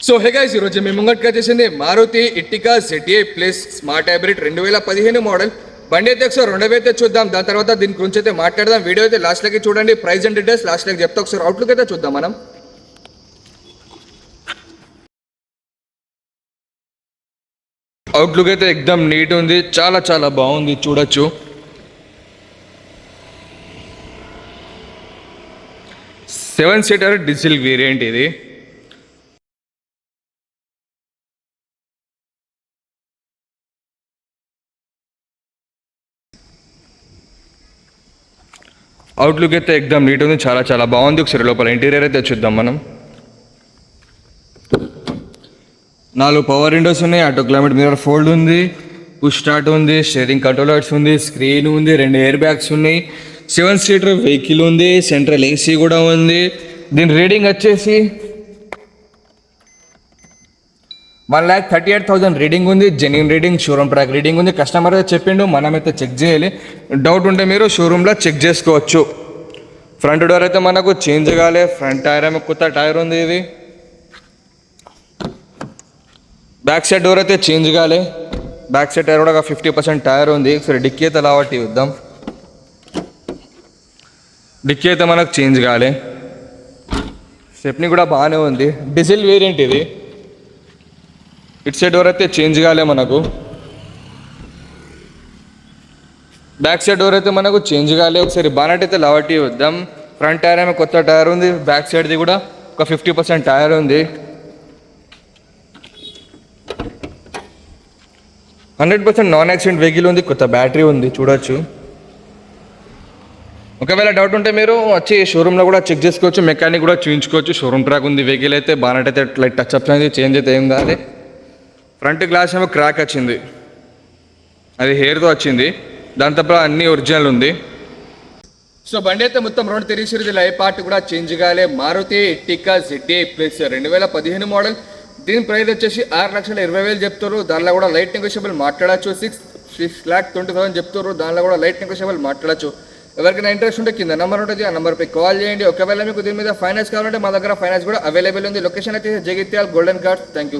So hey guys, ఈరోజు మీ ముంగట్కి వచ్చేసింది Maruti ఇట్టికా ZA plus smart hybrid 2015 model. బండి అయితే ఒకసారి రెండవ అయితే చూద్దాం, దాని తర్వాత దీని గురించి అయితే మాట్లాడదాం. వీడియో అయితే లాస్ట్ లకి చూడండి, ప్రైస్ అండ్ డీటెయిల్స్ లాస్ట్ లకి చెప్తా. ఒకసారి అవుట్లుక్ అయితే చూద్దాం మనం. అవుట్లుక్ అయితే ఎక్దమ్ నీట్ ఉంది, చాలా చాలా బాగుంది, చూడొచ్చు. సెవెన్ సీటర్ డీజిల్ వేరియంట్ ఇది. అవుట్లుక్ అయితే ఎక్దమ్ నీట్ ఉంది, చాలా చాలా బాగుంది. ఒకసారి లోపల ఇంటీరియర్ అయితే చూద్దాం మనం. 4 పవర్ విండోస్ ఉన్నాయి, ఆటో క్లైమేట్ మిర్రర్ ఫోల్డ్ ఉంది, పుష్ స్టార్ట్ ఉంది, స్టీరింగ్ కంట్రోలర్స్ ఉంది, స్క్రీన్ ఉంది, 2 ఎయిర్ బ్యాగ్స్ ఉన్నాయి, 7 సీటర్ వెహికల్ ఉంది, సెంట్రల్ ఏసీ కూడా ఉంది. దీని రీడింగ్ వచ్చేసి 1,38,000 రీడింగ్ ఉంది. Genuine reading, showroom track reading ఉంది. కస్టమర్ అయితే చెప్పిండు, మనమైతే చెక్ చేయాలి. డౌట్ ఉంటే మీరు షోరూంలో చెక్ చేసుకోవచ్చు. ఫ్రంట్ డోర్ అయితే మనకు చేంజ్ కాలే, ఫ్రంట్ టైర్ ఏమో కొత్త టైర్ ఉంది ఇది. బ్యాక్ సైడ్ డోర్ అయితే చేంజ్ కాలే, బ్యాక్ సైడ్ టైర్ కూడా 50% టైర్ ఉంది. ఒకసారి డిక్కీ అయితే లావట్టి చూద్దాం. డిక్కీ అయితే మనకు చేంజ్ కాలే, స్టెప్నీ కూడా బాగానే ఉంది. డీజిల్ వేరియంట్ ఇది. ఇట్ సైడ్ డోర్ అయితే చేంజ్ కాలే మనకు. బ్యాక్ సైడ్ డోర్ అయితే మనకు చేంజ్ కాలే. ఒకసారి బానెట్ అయితే లావట్టి వద్దాం. ఫ్రంట్ టైర్ ఏమో కొత్త టైర్ ఉంది, బ్యాక్ సైడ్ది కూడా ఒక 50% టైర్ ఉంది. 100% నాన్ యాక్సిడెంట్ వెహికల్ ఉంది, కొత్త బ్యాటరీ ఉంది, చూడొచ్చు. ఒకవేళ డౌట్ ఉంటే మీరు వచ్చి షోరూంలో కూడా చెక్ చేసుకోవచ్చు, మెకానిక్ కూడా చూపించుకోవచ్చు. షోరూమ్ ట్రాక్ ఉంది వెహికల్ అయితే. బానెట్ అయితే లైట్ టచ్ అప్స్ అనేది చేంజ్ అయితే ఏం కాదు. ఫ్రంట్ గ్లాస్ ఏమో క్రాక్ వచ్చింది, అది హెయిర్తో వచ్చింది. దాని తప్ప అన్నీ ఒరిజినల్ ఉంది. సో బండి అయితే మొత్తం రెండు తిరిగి లైవ్ పార్ట్ కూడా చేంజ్ కాలే. Maruti ఇట్టికా ZA plus 2015 model. దీని ప్రైస్ వచ్చేసి 6,20,000 చెప్తారు. దానిలో కూడా లైట్ నెగోషియబుల్ మాట్లాడచ్చు. 6,20,000 చెప్తారు, దానిలో కూడా లైట్ నెగోషియబుల్ మాట్లాడచ్చు. ఎవరికైనా ఇంట్రెస్ట్ ఉంటే కింద నెంబర్ ఉంటుంది, ఆ నెంబర్పై కాల్ చేయండి. ఒకవేళ మీకు దీని మీద ఫైనాన్స్ కావాలంటే మా దగ్గర ఫైనాన్స్ కూడా అవైలబుల్ ఉంది. లొకేషన్ అయితే Jagtial golden card. Thank you.